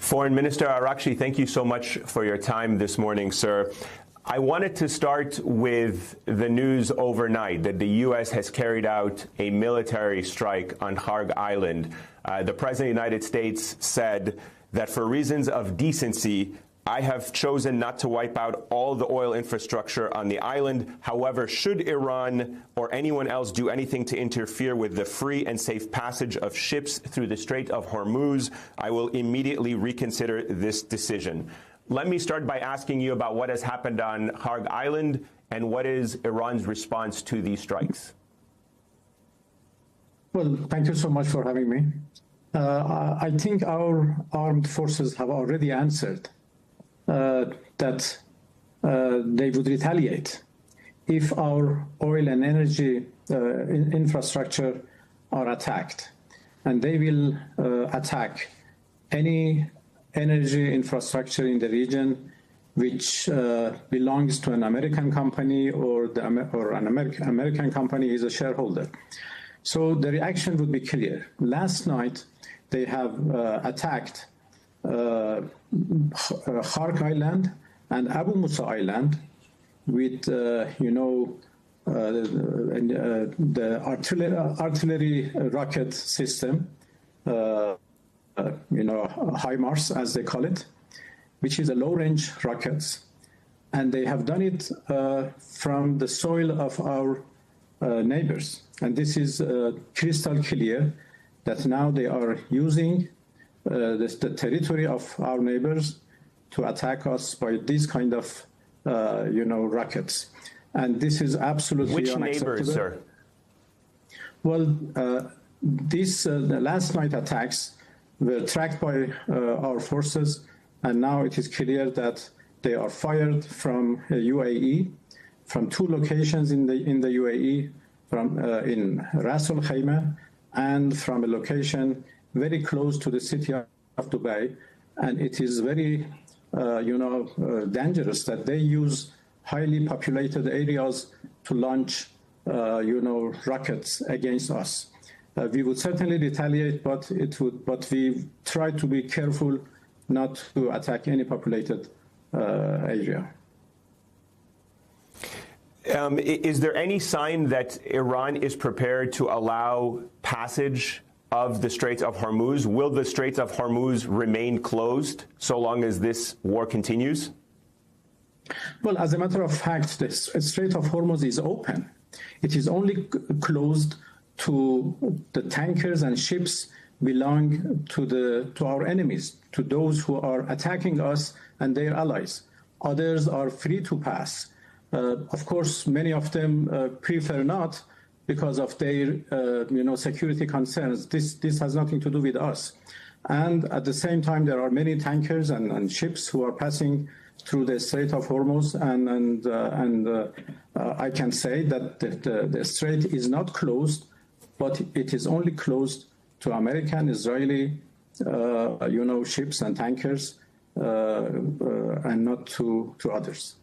Foreign Minister Arakchi, thank you so much for your time this morning, sir. I wanted to start with the news overnight that the U.S. has carried out a military strike on Kharg Island. The President of the United States said that for reasons of decency, I have chosen not to wipe out all the oil infrastructure on the island. However, should Iran or anyone else do anything to interfere with the free and safe passage of ships through the Strait of Hormuz, I will immediately reconsider this decision. Let me start by asking you about what has happened on Kharg Island and what is Iran's response to these strikes. Well, thank you so much for having me. I think our armed forces have already answered that they would retaliate if our oil and energy infrastructure are attacked. And they will attack any energy infrastructure in the region which belongs to an American company or an American company is a shareholder. So the reaction would be clear. Last night, they have attacked Kharg Island and Abu Musa Island with, the artillery rocket system, HIMARS as they call it, which is a low-range rockets. And they have done it from the soil of our neighbors. And this is crystal clear that now they are using the territory of our neighbors to attack us by these kind of, rockets. And this is absolutely unacceptable. Which neighbors, sir? Well, the last night attacks were tracked by our forces, and now it is clear that they are fired from UAE, from two locations in the UAE, from in Ras Al Khaimah, and from a location very close to the city of Dubai. And it is very, dangerous that they use highly populated areas to launch, rockets against us. We would certainly retaliate, but we try to be careful not to attack any populated area. Is there any sign that Iran is prepared to allow passage of the Straits of Hormuz? Will the Straits of Hormuz remain closed so long as this war continues? Well, as a matter of fact, the Strait of Hormuz is open. It is only closed to the tankers and ships belong to our enemies, to those who are attacking us and their allies. Others are free to pass. Of course, many of them prefer not because of their, security concerns. This has nothing to do with us. And at the same time, there are many tankers and ships who are passing through the Strait of Hormuz, and I can say that the strait is not closed, but it is only closed to American, Israeli, ships and tankers, and not to others.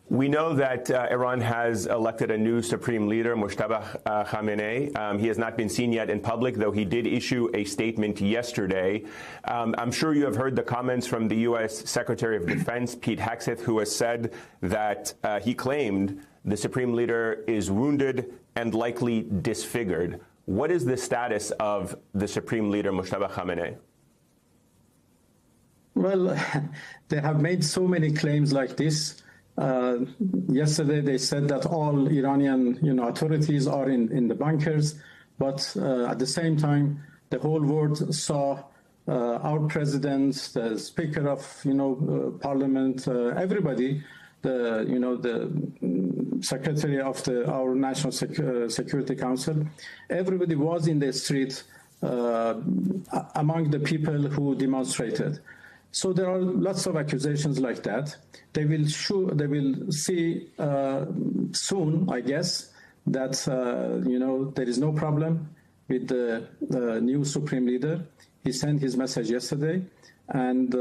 We know that Iran has elected a new supreme leader, Mojtaba Khamenei. He has not been seen yet in public, though he did issue a statement yesterday. I'm sure you have heard the comments from the U.S. Secretary of Defense, Pete Hegseth, who has said that he claimed the supreme leader is wounded and likely disfigured. What is the status of the supreme leader, Mojtaba Khamenei? Well, they have made so many claims like this. Yesterday, they said that all Iranian, authorities are in the bunkers, but at the same time, the whole world saw our president, the Speaker of, Parliament, everybody, the Secretary of our National Security Council, everybody was in the street among the people who demonstrated. So there are lots of accusations like that. They will see soon, I guess, that there is no problem with the new supreme leader. He sent his message yesterday, and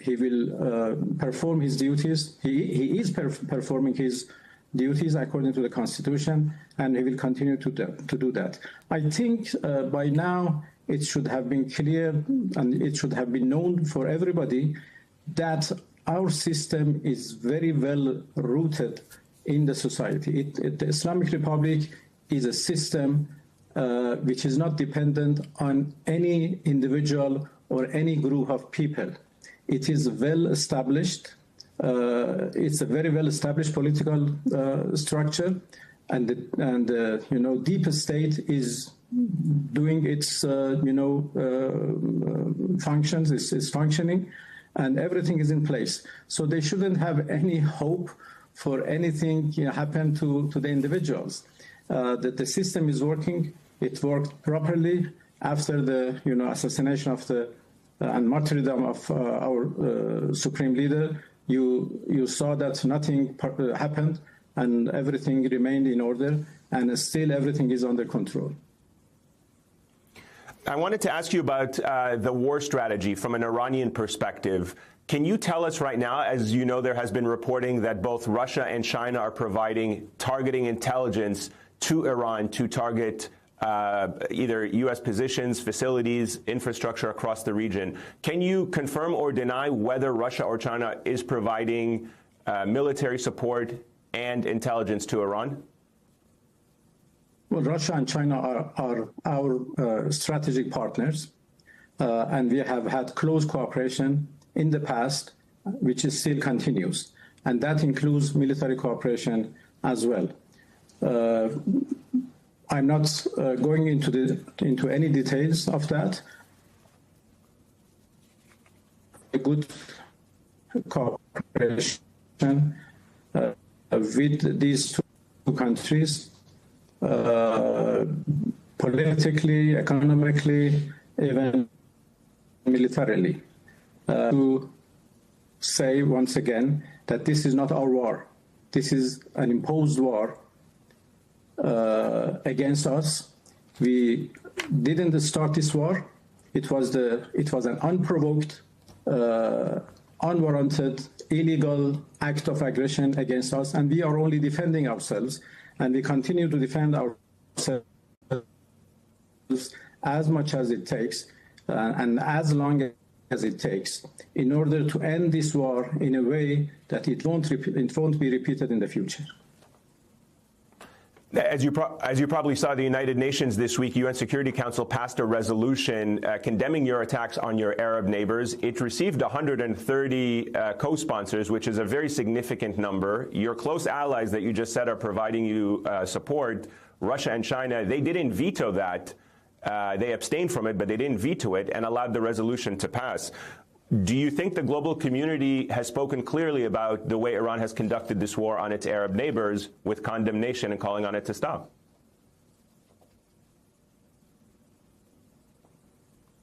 he will perform his duties. He is performing his duties according to the Constitution, and he will continue to do that. I think by now it should have been clear and it should have been known for everybody that our system is very well rooted in the society. The Islamic Republic is a system which is not dependent on any individual or any group of people. It is well established. It's a very well established political structure, and the deep state is doing its functions, is functioning, and everything is in place. So they shouldn't have any hope for anything happen to the individuals. That the system is working. It worked properly after the assassination of and martyrdom of our supreme leader. You saw that nothing happened and everything remained in order, and still everything is under control. I wanted to ask you about the war strategy from an Iranian perspective. Can you tell us right now, as you know, there has been reporting that both Russia and China are providing targeting intelligence to Iran to target either U.S. positions, facilities, infrastructure across the region. Can you confirm or deny whether Russia or China is providing military support and intelligence to Iran? Well, Russia and China are our strategic partners, and we have had close cooperation in the past, which still continues, and that includes military cooperation as well. I'm not going into any details of that. A good cooperation with these two countries, politically, economically, even militarily. To say once again that this is not our war. This is an imposed war against us. We didn't start this war. It was an unprovoked, unwarranted, illegal act of aggression against us, and we are only defending ourselves, and we continue to defend ourselves as much as it takes, and as long as it takes, in order to end this war in a way that it won't be repeated in the future. As you probably saw, the United Nations this week, UN Security Council passed a resolution condemning your attacks on your Arab neighbors. It received 130 co-sponsors, which is a very significant number. Your close allies that you just said are providing you support, Russia and China, they didn't veto that. They abstained from it, but they didn't veto it and allowed the resolution to pass. Do you think the global community has spoken clearly about the way Iran has conducted this war on its Arab neighbors with condemnation and calling on it to stop?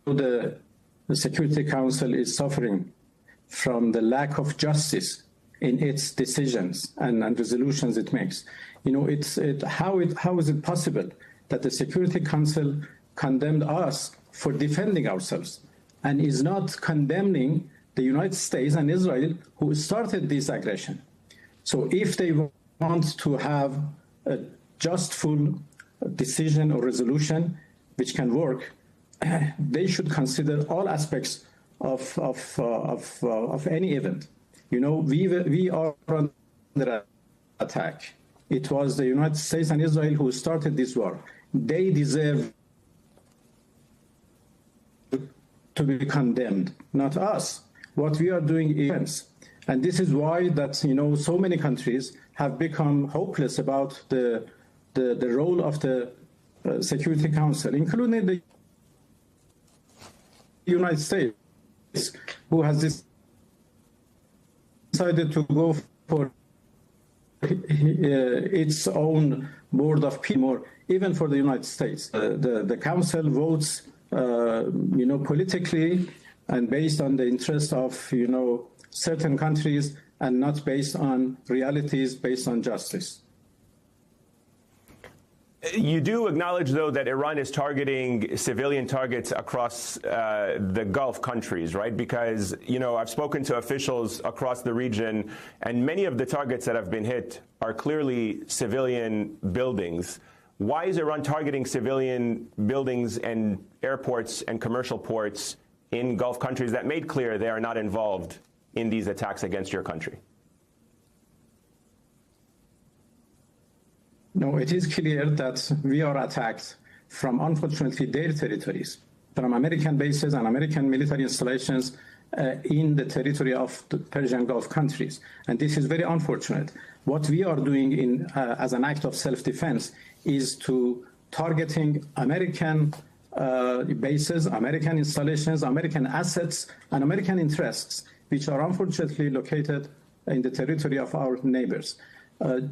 The Security Council is suffering from the lack of justice in its decisions and resolutions it makes. How is it possible that the Security Council condemned us for defending ourselves and is not condemning the United States and Israel who started this aggression? So if they want to have a just, full decision or resolution which can work, they should consider all aspects of any event. We are under attack. It was the United States and Israel who started this war. They deserve to be condemned, not us. What we are doing is, and this is why that so many countries have become hopeless about the role of the Security Council, including the United States, who has decided to go for its own board of peace, or even for the United States. The Council votes politically and based on the interest of, certain countries and not based on realities, based on justice. You do acknowledge, though, that Iran is targeting civilian targets across the Gulf countries, right? Because, I've spoken to officials across the region, and many of the targets that have been hit are clearly civilian buildings. Why is Iran targeting civilian buildings and airports and commercial ports in Gulf countries that made clear they are not involved in these attacks against your country? No, it is clear that we are attacked from, unfortunately, their territories, from American bases and American military installations in the territory of the Persian Gulf countries. And this is very unfortunate. What we are doing as an act of self-defense is to targeting American bases, American installations, American assets, and American interests, which are unfortunately located in the territory of our neighbors.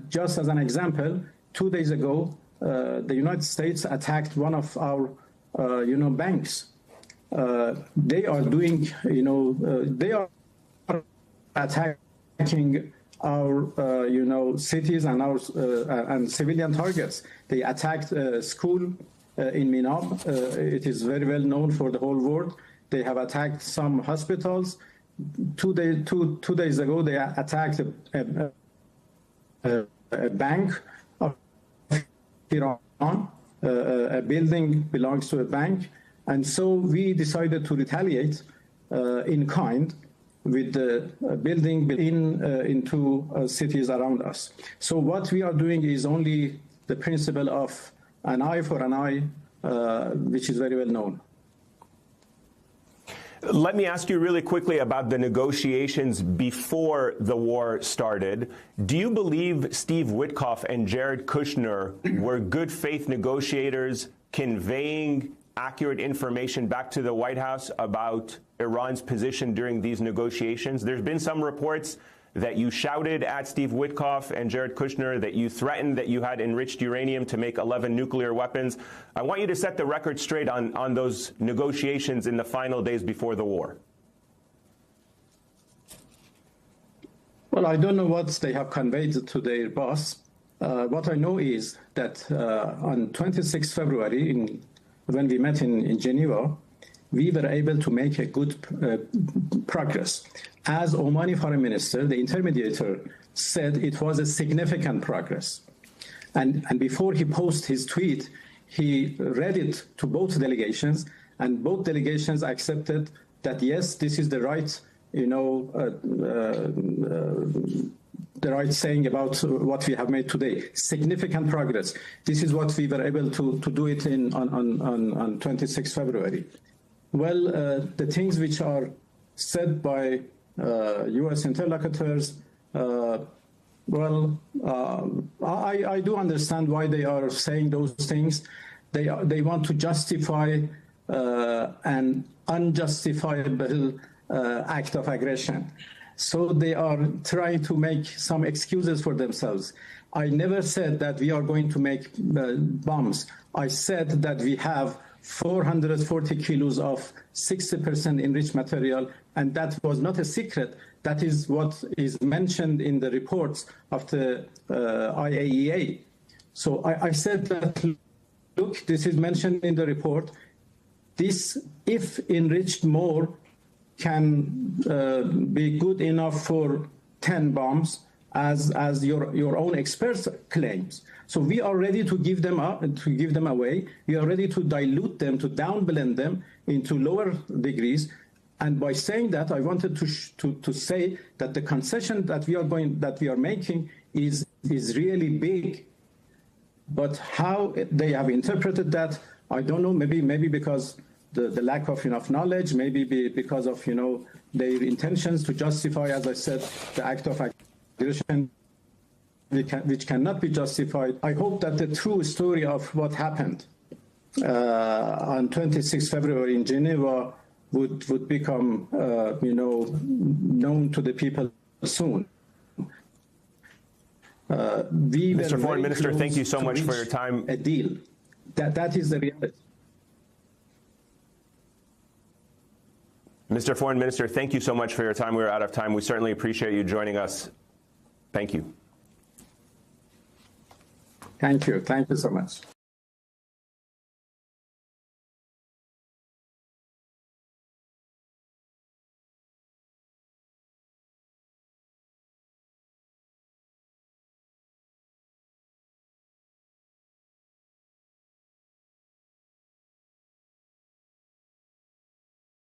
Just as an example, 2 days ago, the United States attacked one of our, banks. They are doing, they are attacking our, cities and our and civilian targets. They attacked a school in Minab. It is very well known for the whole world. They have attacked some hospitals. Two days ago, they attacked a bank of Iran. A building belongs to a bank. And so we decided to retaliate in kind with the building into cities around us. So what we are doing is only the principle of an eye for an eye, which is very well known. Let me ask you really quickly about the negotiations before the war started. Do you believe Steve Witkoff and Jared Kushner were good faith negotiators conveying accurate information back to the White House about Iran's position during these negotiations? There's been some reports that you shouted at Steve Witkoff and Jared Kushner, that you threatened that you had enriched uranium to make 11 nuclear weapons. I want you to set the record straight on those negotiations in the final days before the war. Well, I don't know what they have conveyed to their boss. What I know is that on 26 February, when we met in Geneva, we were able to make a good progress. As Omani foreign minister, the intermediator said it was a significant progress. And before he posted his tweet, he read it to both delegations, and both delegations accepted that, yes, this is the right, the right saying about what we have made today. Significant progress. This is what we were able to do it on 26 February. Well, the things which are said by U.S. interlocutors, I do understand why they are saying those things. They want to justify an unjustifiable act of aggression. So they are trying to make some excuses for themselves. I never said that we are going to make bombs. I said that we have 440 kilos of 60% enriched material, and that was not a secret. That is what is mentioned in the reports of the IAEA. So I said that, look, this is mentioned in the report. This, if enriched more, can be good enough for 10 bombs, as your own experts claims. So we are ready to give them away. We are ready to dilute them, to downblend them into lower degrees. And by saying that, I wanted to say that the concession that we are making is really big. But how they have interpreted that, I don't know. Maybe because the lack of enough knowledge, maybe because of their intentions to justify, as I said, the act of aggression, which cannot be justified. I hope that the true story of what happened on 26 February in Geneva would become, known to the people soon. Mr. Foreign Minister, thank you so much for your time. A deal. That is the reality. Mr. Foreign Minister, thank you so much for your time. We're out of time. We certainly appreciate you joining us. Thank you. Thank you. Thank you so much.